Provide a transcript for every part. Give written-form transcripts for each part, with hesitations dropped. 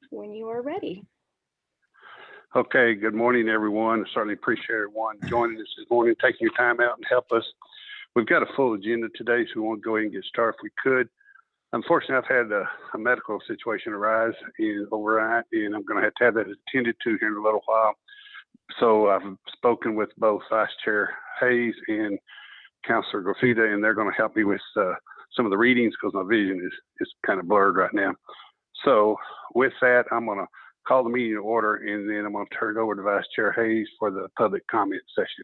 when you are ready. Okay, good morning, everyone. I certainly appreciate everyone joining us this morning, taking your time out and help us. We've got a full agenda today, so we want to go ahead and get started if we could. Unfortunately, I've had a medical situation arise overnight, and I'm going to have that attended to here in a little while. So I've spoken with both Vice Chair Hayes and Councilor Grafita, and they're going to help me with some of the readings because my vision is kind of blurred right now. So with that, I'm going to call the meeting to order, and then I'm going to turn it over to Vice Chair Hayes for the public comment session.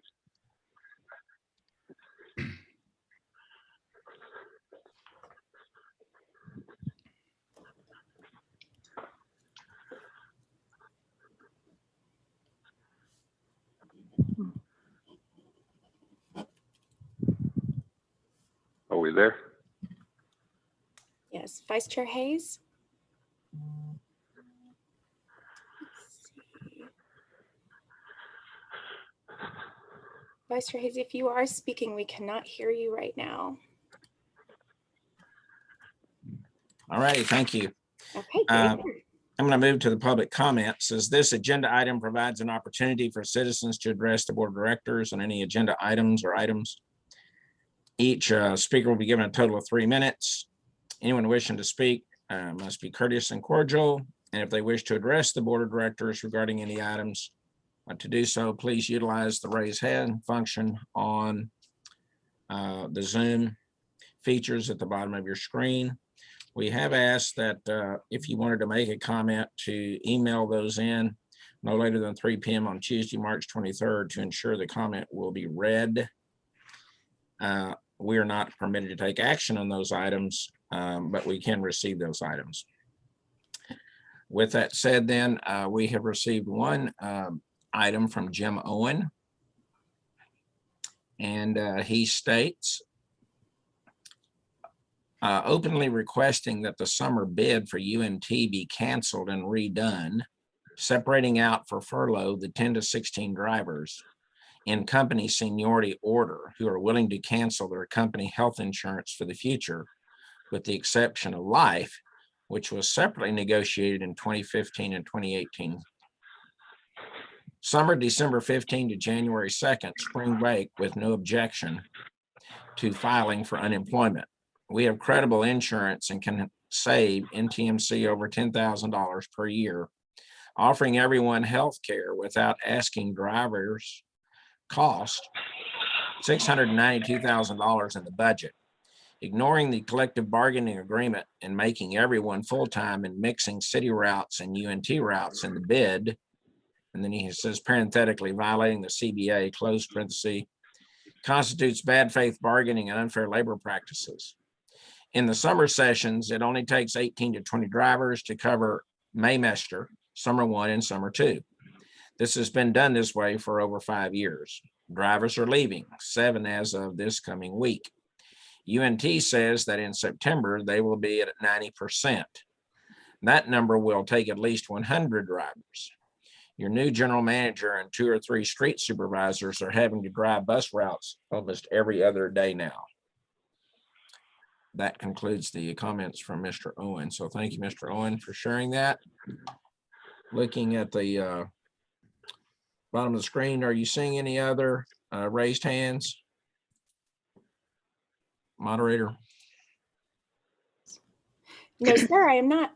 Are we there? Yes, Vice Chair Hayes. Vice Chair Hayes, if you are speaking, we cannot hear you right now. All right, thank you. Okay, I'm going to move to the public comments. As this agenda item provides an opportunity for citizens to address the board of directors on any agenda items. Each speaker will be given a total of 3 minutes. Anyone wishing to speak must be courteous and cordial. And if they wish to address the board of directors regarding any items, to do so, please utilize the raise hand function on the Zoom features at the bottom of your screen. We have asked that if you wanted to make a comment, to email those in no later than 3 p.m. on Tuesday, March 23rd, to ensure the comment will be read. We are not permitted to take action on those items, but we can receive those items. With that said, then, we have received one item from Jim Owen, and he states, openly requesting that the summer bid for UNT be canceled and redone, separating out for furlough the 10 to 16 drivers in company seniority order who are willing to cancel their company health insurance for the future, with the exception of life, which was separately negotiated in 2015 and 2018. Summer December 15 to January 2nd, spring break with no objection to filing for unemployment. We have credible insurance and can save NTMC over $10,000 per year, offering everyone health care without asking drivers cost $692,000 in the budget. Ignoring the collective bargaining agreement and making everyone full-time and mixing city routes and UNT routes in the bid. And then he says parenthetically, violating the CBA, close parenthesis, constitutes bad faith bargaining and unfair labor practices. In the summer sessions, it only takes 18 to 20 drivers to cover Maymester, summer 1 and summer 2. This has been done this way for over 5 years. Drivers are leaving, 7 as of this coming week. UNT says that in September, they will be at 90%. That number will take at least 100 drivers. Your new general manager and 2 or 3 street supervisors are having to drive bus routes almost every other day now. That concludes the comments from Mr. Owen. So thank you, Mr. Owen, for sharing that. Looking at the bottom of the screen, are you seeing any other raised hands? Moderator? No, sir, I am not.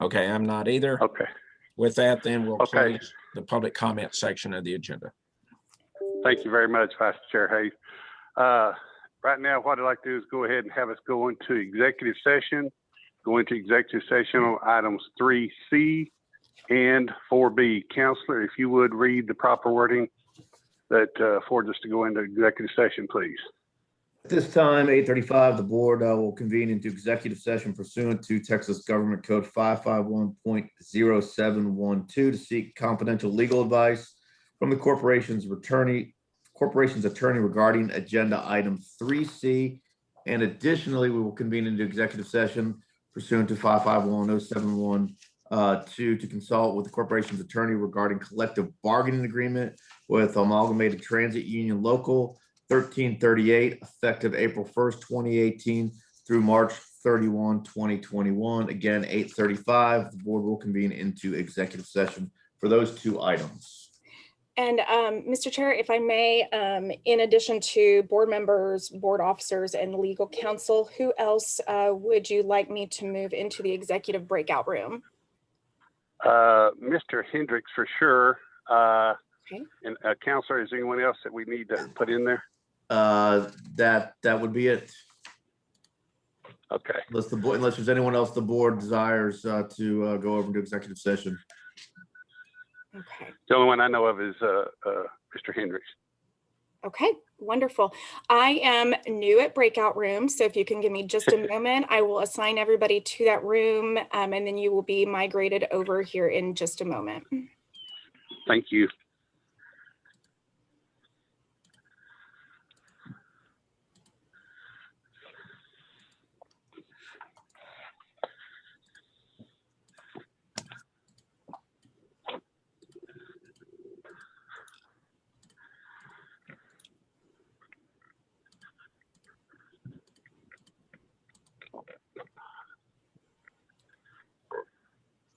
Okay, I'm not either. Okay. With that, then we'll close the public comment section of the agenda. Thank you very much, Vice Chair Hayes. Right now, what I'd like to do is go ahead and have us go into executive session. Go into executive session on items 3C and 4B. Counselor, if you would read the proper wording that affords us to go into executive session, please. At this time, 8:35, the board will convene into executive session pursuant to Texas Government Code 551.0712 to seek confidential legal advice from the corporation's attorney regarding agenda item 3C. And additionally, we will convene into executive session pursuant to 551.0712 to consult with the corporation's attorney regarding collective bargaining agreement with Amalgamated Transit Union Local 1338, effective April 1st, 2018 through March 12/31/2021. Again, 8:35. The board will convene into executive session for those two items. And Mr. Chair, if I may, in addition to board members, board officers, and legal counsel, who else would you like me to move into the executive breakout room? Mr. Hendricks for sure. Okay. And counselor, is there anyone else that we need to put in there? That would be it. Okay. Unless there's anyone else the board desires to go over into executive session. Okay. The only one I know of is Mr. Hendricks. Okay, wonderful. I am new at breakout room, so if you can give me just a moment, I will assign everybody to that room, and then you will be migrated over here in just a moment. Thank you.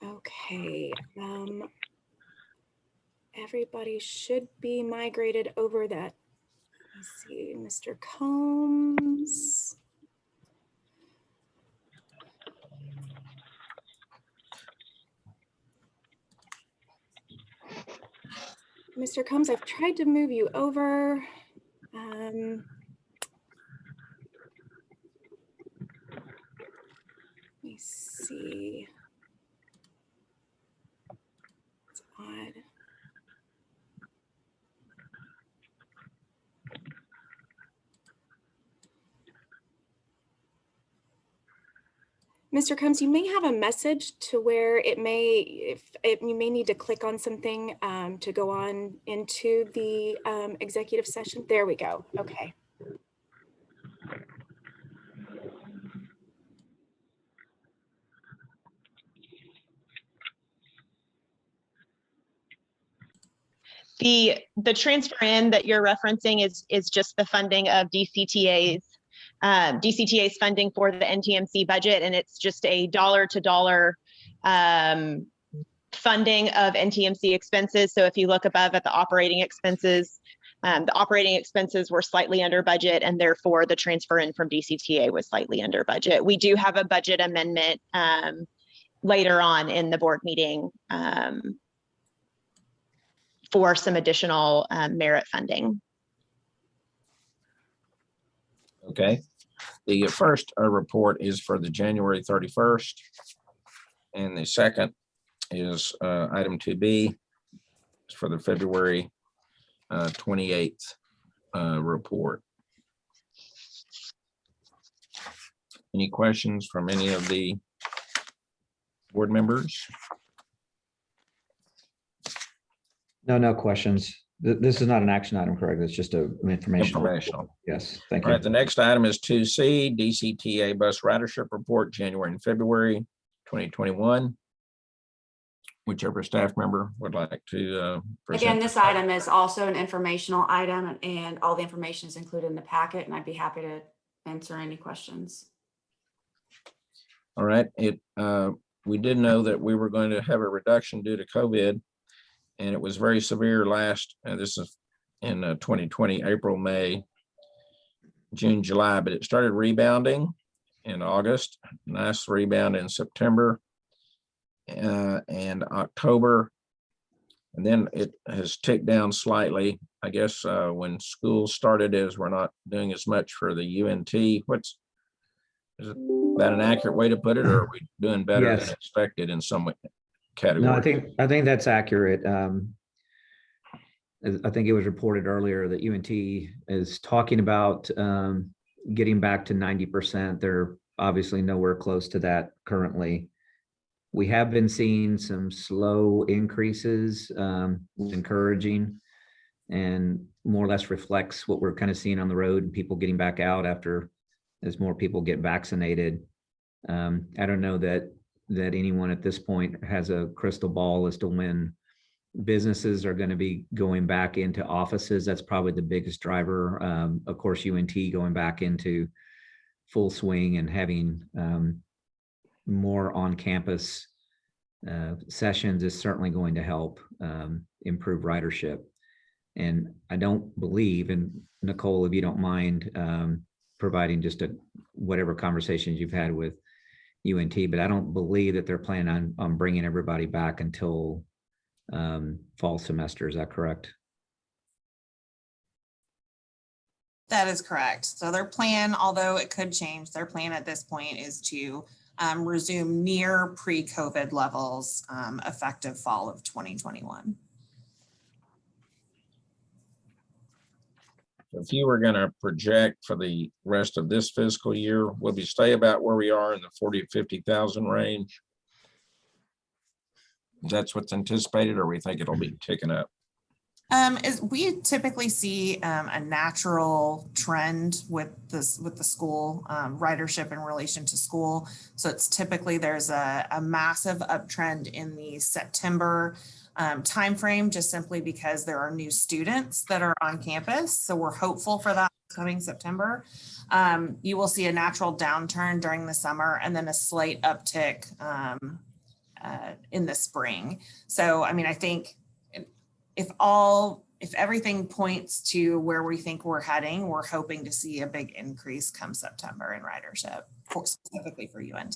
Okay, everybody should be migrated over that. Let's see, Mr. Combs. Mr. Combs, I've tried to move you over. Let me see. It's odd. Mr. Combs, you may have a message to where it may, you may need to click on something to go on into the executive session. There we go. Okay. The transfer in that you're referencing is just the funding of DCTA's funding for the NTMC budget, and it's just a dollar-to-dollar funding of NTMC expenses. So if you look above at the operating expenses were slightly under budget, and therefore the transfer in from DCTA was slightly under budget. We do have a budget amendment later on in the board meeting for some additional merit funding. Okay. The first report is for the January 31st. And the second is item 2B for the February 28th report. Any questions from any of the board members? No questions. This is not an action item, correct? It's just an informational. Yes, thank All you. right, the next item is 2C, DCTA bus ridership report, January and February 2021. Whichever staff member would like to present. Again, this item is also an informational item, and all the information is included in the packet, and I'd be happy to answer any questions. All right, we did know that we were going to have a reduction due to COVID, and it was very severe this is in 2020, April, May, June, July, but it started rebounding in August, nice rebound in September and October. And then it has ticked down slightly. I guess when school started, as we're not doing as much for the UNT. Is it that an accurate way to put it, or are we doing better Yes. than expected in some category? No, I think that's accurate. I think it was reported earlier that UNT is talking about getting back to 90%. They're obviously nowhere close to that currently. We have been seeing some slow increases, encouraging, and more or less reflects what we're kind of seeing on the road and people getting back out as more people get vaccinated. I don't know that anyone at this point has a crystal ball as to when businesses are going to be going back into offices. That's probably the biggest driver. Of course, UNT going back into full swing and having more on-campus sessions is certainly going to help improve ridership. And I don't believe, and Nicole, if you don't mind providing just whatever conversations you've had with UNT, but I don't believe that they're planning on bringing everybody back until fall semester. Is that correct? That is correct. So their plan, although it could change, their plan at this point is to resume near pre-COVID levels effective fall of 2021. If you were going to project for the rest of this fiscal year, will we stay about where we are in the 40 to 50,000 range? That's what's anticipated, or we think it'll be ticking up? We typically see a natural trend with the school ridership in relation to school. So it's typically there's a massive uptrend in the September timeframe, just simply because there are new students that are on campus. So we're hopeful for that coming September. You will see a natural downturn during the summer and then a slight uptick in the spring. So, I mean, I think if everything points to where we think we're heading, we're hoping to see a big increase come September in ridership, specifically for UNT.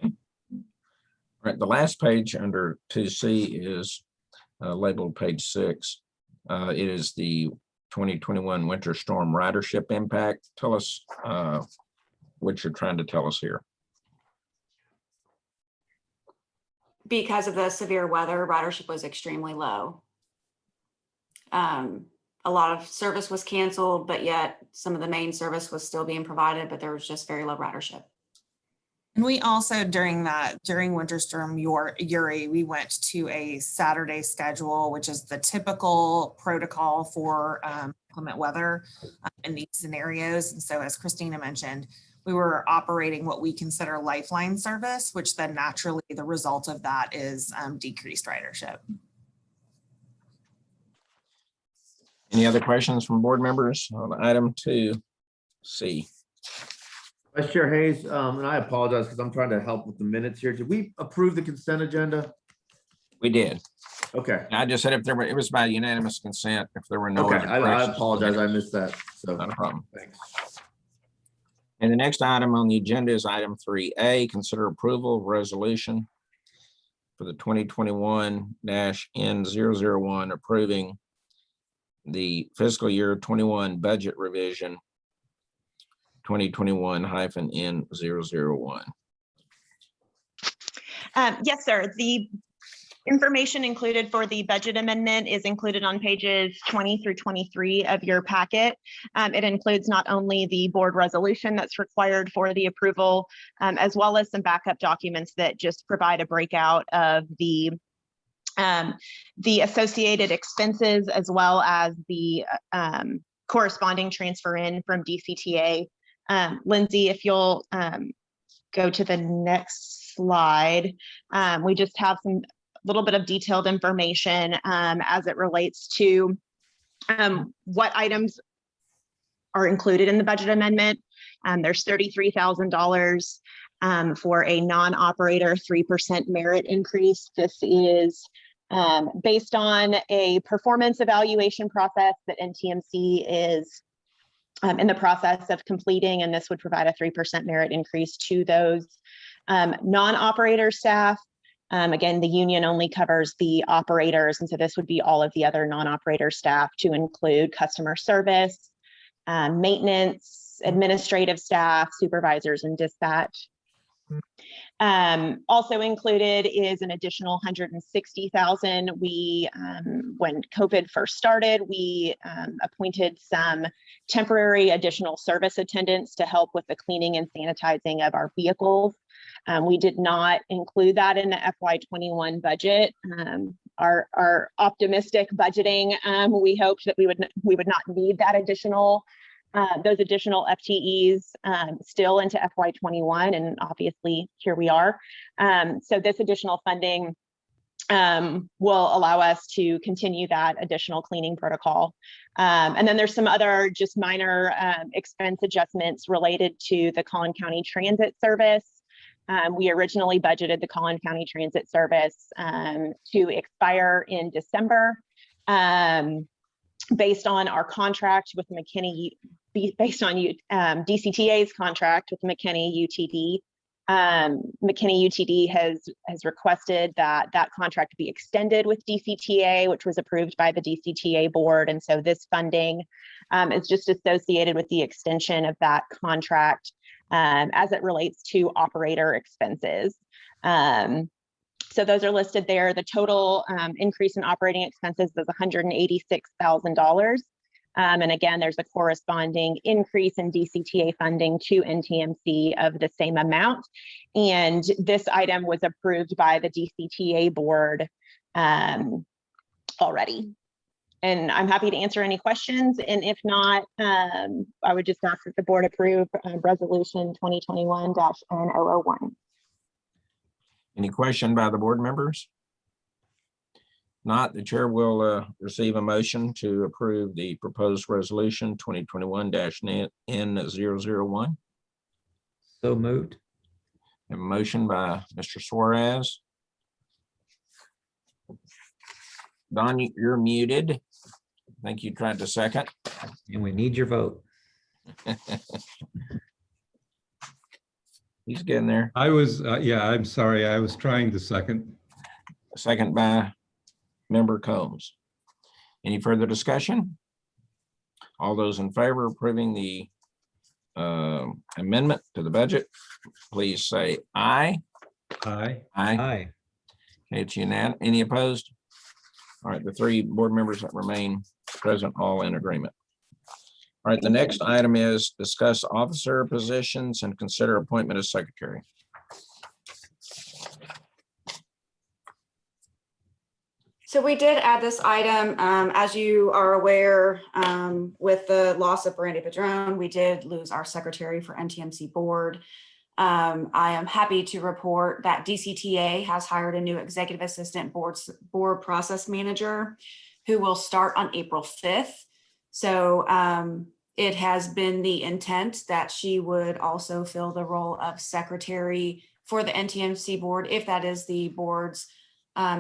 All right, the last page under 2C is labeled page 6. It is the 2021 winter storm ridership impact. Tell us what you're trying to tell us here. Because of the severe weather, ridership was extremely low. A lot of service was canceled, but yet some of the main service was still being provided, but there was just very low ridership. And we also, during Winter Storm Uri, we went to a Saturday schedule, which is the typical protocol for inclement weather in these scenarios. And so, as Christina mentioned, we were operating what we consider lifeline service, which then naturally the result of that is decreased ridership. Any other questions from board members on item 2C? Vice Chair Hayes, and I apologize because I'm trying to help with the minutes here. Did we approve the consent agenda? We did. Okay. I just said if there were, it was by unanimous consent. If there were no Okay, other I corrections, apologize. I missed that. So not a problem. thanks. And the next item on the agenda is item 3A, consider approval of resolution for the 2021-N001 approving the fiscal year 21 budget revision 2021-N001. Yes, sir. The information included for the budget amendment is included on pages 20 through 23 of your packet. It includes not only the board resolution that's required for the approval, as well as some backup documents that just provide a breakout of the associated expenses, as well as the corresponding transfer in from DCTA. Lindsay, if you'll go to the next slide, we just have some little bit of detailed information as it relates to what items are included in the budget amendment. There's $33,000 for a non-operator 3% merit increase. This is based on a performance evaluation process that NTMC is in the process of completing, and this would provide a 3% merit increase to those non-operator staff. Again, the union only covers the operators, and so this would be all of the other non-operator staff, to include customer service, maintenance, administrative staff, supervisors, and dispatch. Also included is an additional $160,000. When COVID first started, we appointed some temporary additional service attendants to help with the cleaning and sanitizing of our vehicles. We did not include that in the FY21 budget. Our optimistic budgeting, we hoped that we would not need that additional those additional FTEs still into FY21, and obviously here we are. So this additional funding will allow us to continue that additional cleaning protocol. And then there's some other just minor expense adjustments related to the Collin County Transit Service. We originally budgeted the Collin County Transit Service to expire in December. Based on our contract with McKinney, based on DCTA's contract with McKinney UTD, McKinney UTD has requested that contract be extended with DCTA, which was approved by the DCTA board. And so this funding is just associated with the extension of that contract as it relates to operator expenses. So those are listed there. The total increase in operating expenses is $186,000. And again, there's a corresponding increase in DCTA funding to NTMC of the same amount. And this item was approved by the DCTA board already. And I'm happy to answer any questions. And if not, I would just ask that the board approve resolution 2021-N001. Any question by the board members? Not, the chair will receive a motion to approve the proposed resolution 2021-N001. So moved. A motion by Mr. Suarez. Don, you're muted. I think you tried to second. And we need your vote. He's getting there. I was, yeah, I'm sorry. I was trying to second. Second by Member Combs. Any further discussion? All those in favor of approving the amendment to the budget, please say aye. Aye. Aye. Aye. Okay, it's unanimous. Any opposed? All right, the three board members that remain present, all in agreement. All right, the next item is discuss officer positions and consider appointment as secretary. So we did add this item, as you are aware, with the loss of Brandy Padron, we did lose our secretary for NTMC board. I am happy to report that DCTA has hired a new executive assistant board process manager who will start on April 5th. So it has been the intent that she would also fill the role of secretary for the NTMC board, if that is the board's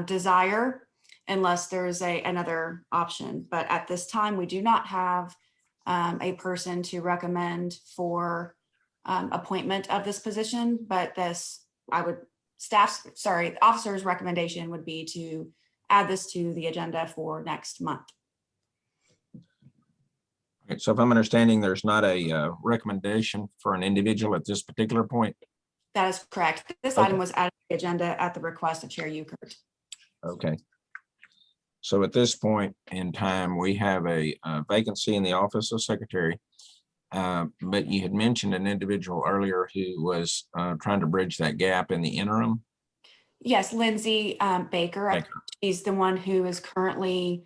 desire, unless there's another option. But at this time, we do not have a person to recommend for appointment of this position, but officer's recommendation would be to add this to the agenda for next month. Okay, so if I'm understanding, there's not a recommendation for an individual at this particular point. That is correct. This Okay. item was added to the agenda at the request of Chair Ukert. Okay. So at this point in time, we have a vacancy in the office of secretary. But you had mentioned an individual earlier who was trying to bridge that gap in the interim. Yes, Lindsay Baker. Baker. She's the one who is currently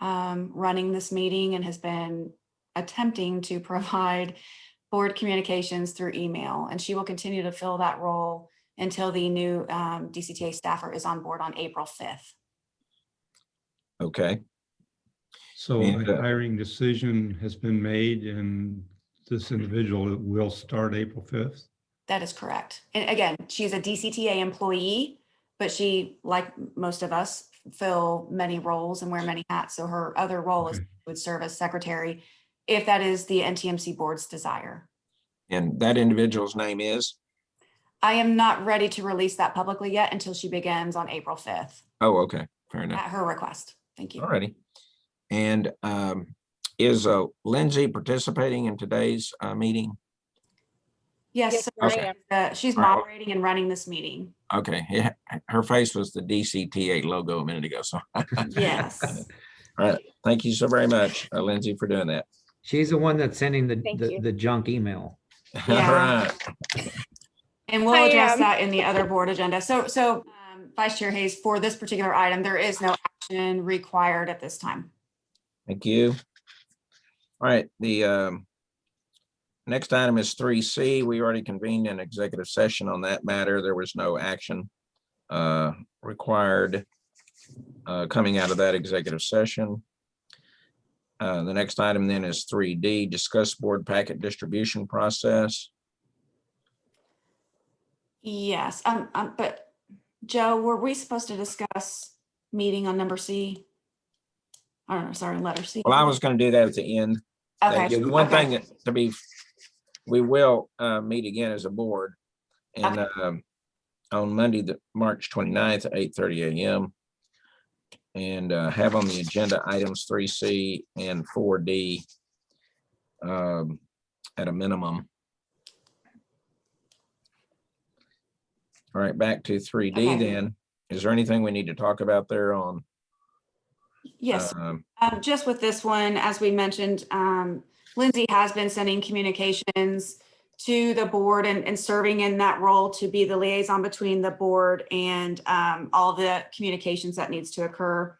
running this meeting and has been attempting to provide board communications through email. And she will continue to fill that role until the new DCTA staffer is on board on April 5th. Okay. So And, a hiring decision has been made and this individual will start April 5th. That is correct. And again, she's a DCTA employee, but she, like most of us, fill many roles and wear many hats. So her other role is Okay. would serve as secretary, if that is the NTMC board's desire. And that individual's name is? I am not ready to release that publicly yet until she begins on April 5th Oh, okay. Fair enough. at her request. Thank you. All righty. And is Lindsay participating in today's meeting? Yes, I sir. She's All right. moderating and running this meeting. Okay. Yeah, her face was the DCTA logo a minute ago. So, all Yes. right. Thank you so very much, Lindsay, for doing that. She's the one that's sending Thank you. the junk email. All Yeah. right. And we'll I address am. that in the other board agenda. So Vice Chair Hayes, for this particular item, there is no action required at this time. Thank you. All right, the next item is 3C. We already convened an executive session on that matter. There was no action required. coming out of that executive session. The next item then is 3D, discuss board packet distribution process. Yes, but Joe, were we supposed to discuss meeting on number C? I don't know, sorry, letter C. Well, I was going to do that at the end. Okay. The one Okay. thing that we will meet again as a board and on Monday, March 29th at 8:30 a.m. and have on the agenda items 3C and 4D at a minimum. All right, back to 3D Okay. then. Is there anything we need to talk about there on? Yes, just with this one, as we mentioned, Lindsay has been sending communications to the board and serving in that role to be the liaison between the board and all the communications that needs to occur.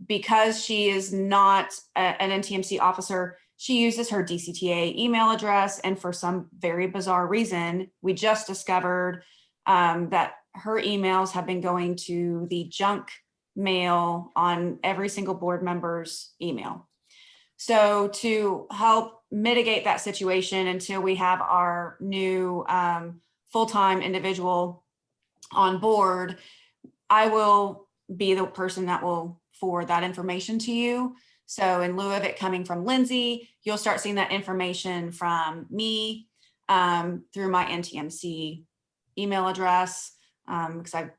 Because she is not an NTMC officer, she uses her DCTA email address. And for some very bizarre reason, we just discovered that her emails have been going to the junk mail on every single board member's email. So to help mitigate that situation until we have our new full-time individual on board, I will be the person that will forward that information to you. So in lieu of it coming from Lindsay, you'll start seeing that information from me through my NTMC email address, because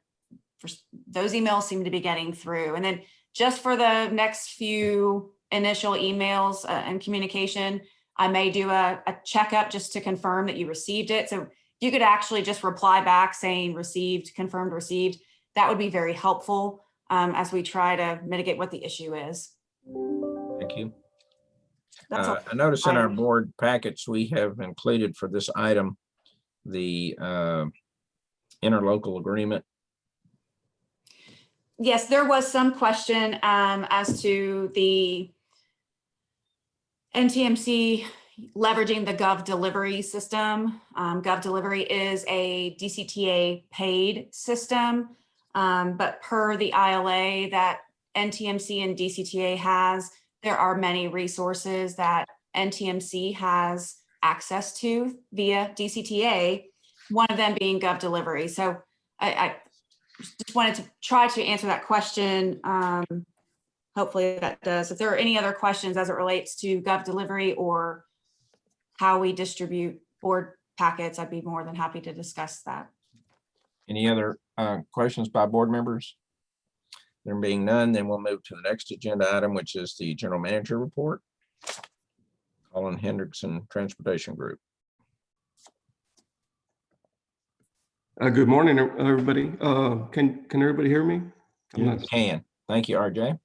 those emails seem to be getting through. And then just for the next few initial emails and communication, I may do a checkup just to confirm that you received it. So you could actually just reply back saying received, confirmed received. That would be very helpful as we try to mitigate what the issue is. Thank you. That's all. I noticed in our board packets, we have included for this item, the interlocal agreement. Yes, there was some question as to the NTMC leveraging the Gov delivery system. Gov delivery is a DCTA paid system, but per the ILA that NTMC and DCTA has, there are many resources that NTMC has access to via DCTA, one of them being Gov delivery. So I just wanted to try to answer that question. Hopefully that does. If there are any other questions as it relates to Gov delivery or how we distribute board packets, I'd be more than happy to discuss that. Any other questions by board members? There being none, then we'll move to the next agenda item, which is the general manager report. Colin Hendrickson, Transportation Group. Good morning, everybody. Can everybody hear me? Can. Thank you, RJ.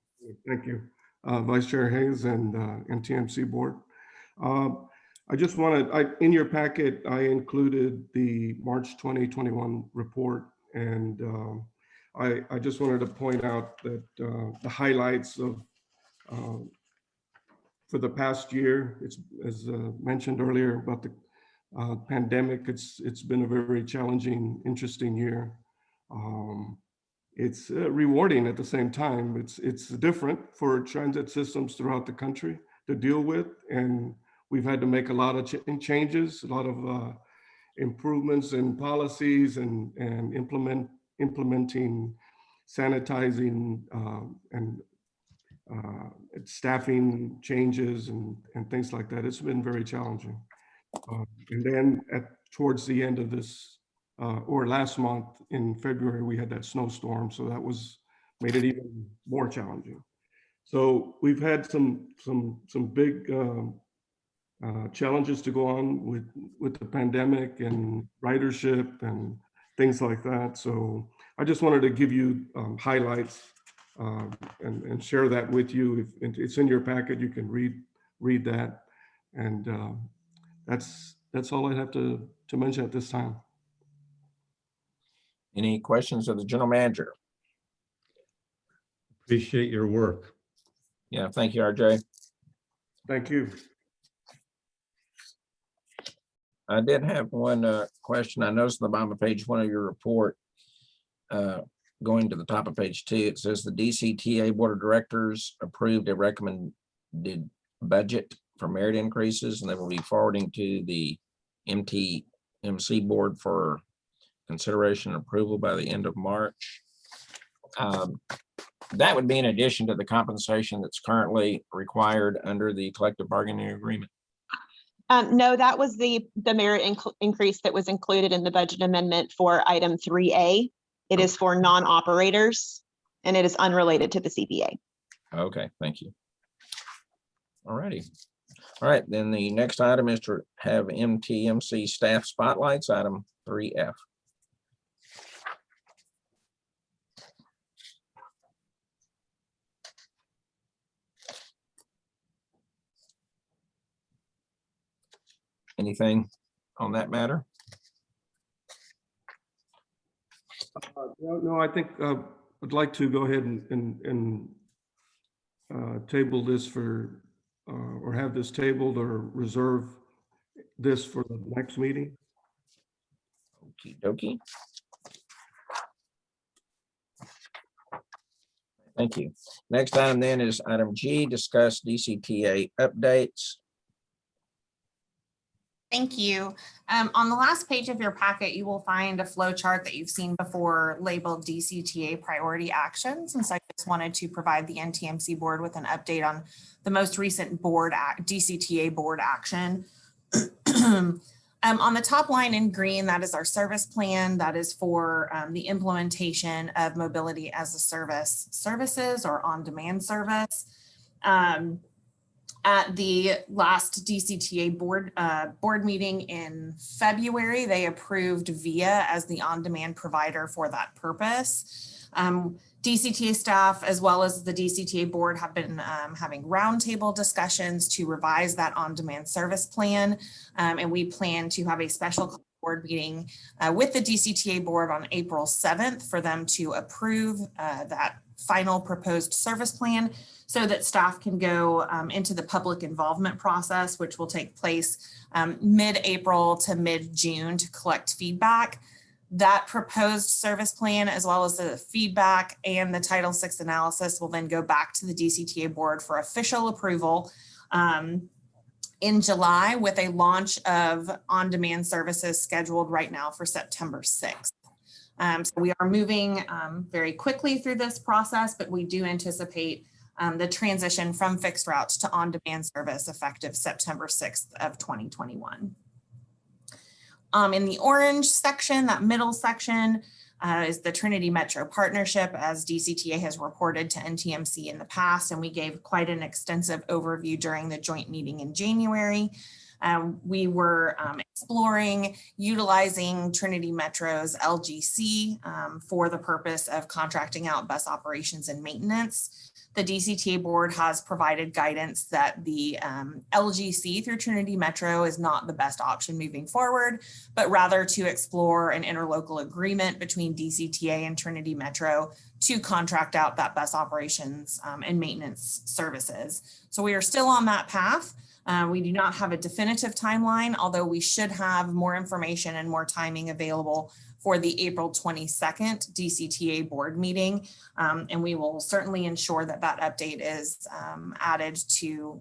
Thank you, Vice Chair Hayes and NTMC Board. I just wanted, in your packet, I included the March 2021 report, and I just wanted to point out that the highlights of for the past year, it's as mentioned earlier about the pandemic. It's been a very challenging, interesting year. It's rewarding at the same time. It's different for transit systems throughout the country to deal with, and we've had to make a lot of changes, a lot of improvements in policies and implementing sanitizing and staffing changes and things like that. It's been very challenging. And then towards the end of this, or last month in February, we had that snowstorm. So that made it even more challenging. So we've had some big challenges to go on with the pandemic and ridership and things like that. So I just wanted to give you highlights and share that with you. If it's in your packet, you can read that. And that's all I have to mention at this time. Any questions of the general manager? Appreciate your work. Yeah, thank you, RJ. Thank you. I did have one question. I noticed on the bottom of page 1 of your report, going to the top of page 2, it says the DCTA Board of Directors approved a recommended budget for merit increases, and they will be forwarding to the NTMC Board for consideration and approval by the end of March. That would be in addition to the compensation that's currently required under the collective bargaining agreement. No, that was the merit increase that was included in the budget amendment for item 3A. It is for non-operators and it is unrelated to the CBA. Okay, thank you. All righty. All right, then the next item is to have NTMC staff spotlights, item 3F. Anything on that matter? No, I think I'd like to go ahead and table this for, or have this tabled or reserve this for the next meeting. Okie dokie. Thank you. Next item then is item G, discuss DCTA updates. Thank you. On the last page of your packet, you will find a flow chart that you've seen before labeled DCTA priority actions. And so I just wanted to provide the NTMC board with an update on the most recent DCTA board action. On the top line in green, that is our service plan. That is for the implementation of mobility as a service services or on-demand service. At the last DCTA board meeting in February, they approved VIA as the on-demand provider for that purpose. DCTA staff, as well as the DCTA board, have been having roundtable discussions to revise that on-demand service plan. And we plan to have a special board meeting with the DCTA board on April 7th for them to approve that final proposed service plan, so that staff can go into the public involvement process, which will take place mid-April to mid-June to collect feedback. That proposed service plan, as well as the feedback and the Title VI analysis, will then go back to the DCTA board for official approval in July, with a launch of on-demand services scheduled right now for September 6th. So we are moving very quickly through this process, but we do anticipate the transition from fixed routes to on-demand service effective September 6th of 2021. In the orange section, that middle section, is the Trinity Metro partnership, as DCTA has reported to NTMC in the past, and we gave quite an extensive overview during the joint meeting in January. We were exploring utilizing Trinity Metro's LGC for the purpose of contracting out bus operations and maintenance. The DCTA board has provided guidance that the LGC through Trinity Metro is not the best option moving forward, but rather to explore an interlocal agreement between DCTA and Trinity Metro to contract out that bus operations and maintenance services. So we are still on that path. We do not have a definitive timeline, although we should have more information and more timing available for the April 22nd DCTA board meeting. And we will certainly ensure that that update is added to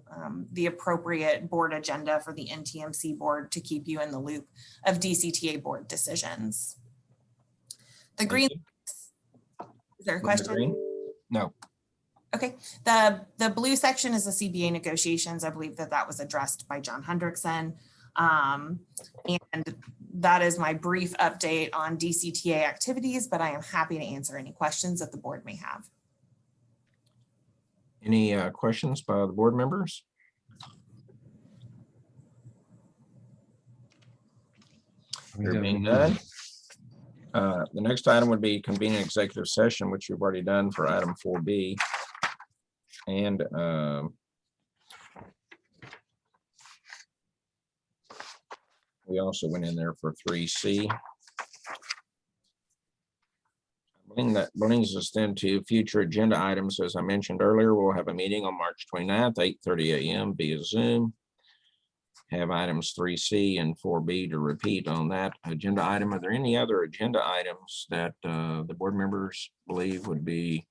the appropriate board agenda for the NTMC board to keep you in the loop of DCTA board decisions. The green, is there a question? No. Okay, the blue section is the CBA negotiations. I believe that was addressed by John Hendrickson. And that is my brief update on DCTA activities, but I am happy to answer any questions that the board may have. Any questions by the board members? There being none. The next item would be convening executive session, which we've already done for item 4B. And we also went in there for 3C. That brings us then to future agenda items. As I mentioned earlier, we'll have a meeting on March 29th, 8:30 a.m. via Zoom. have items 3C and 4B to repeat on that agenda item. Are there any other agenda items that the board members believe would be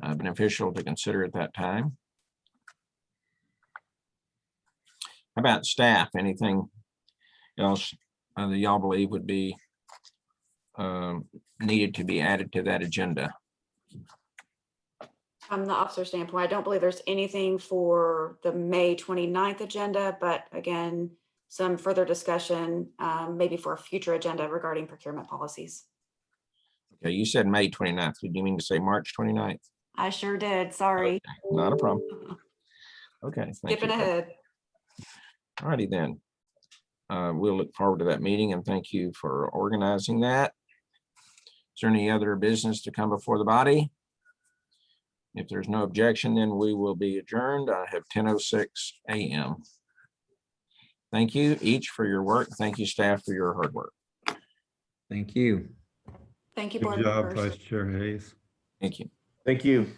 beneficial to consider at that time? How about staff? Anything else that y'all believe would be needed to be added to that agenda? From the officer standpoint, I don't believe there's anything for the May 29th agenda, but again, some further discussion, maybe for a future agenda regarding procurement policies. Okay, you said May 29th. Did you mean to say March 29th? I sure did, sorry. Okay, not a problem. Okay. Thank Skipping you. ahead. All righty then. We'll look forward to that meeting and thank you for organizing that. Is there any other business to come before the body? If there's no objection, then we will be adjourned. I have 10:06 a.m. Thank you each for your work. Thank you, staff, for your hard work. Thank you. Thank you, Good board job, members. Vice Chair Hayes. Thank you. Thank you.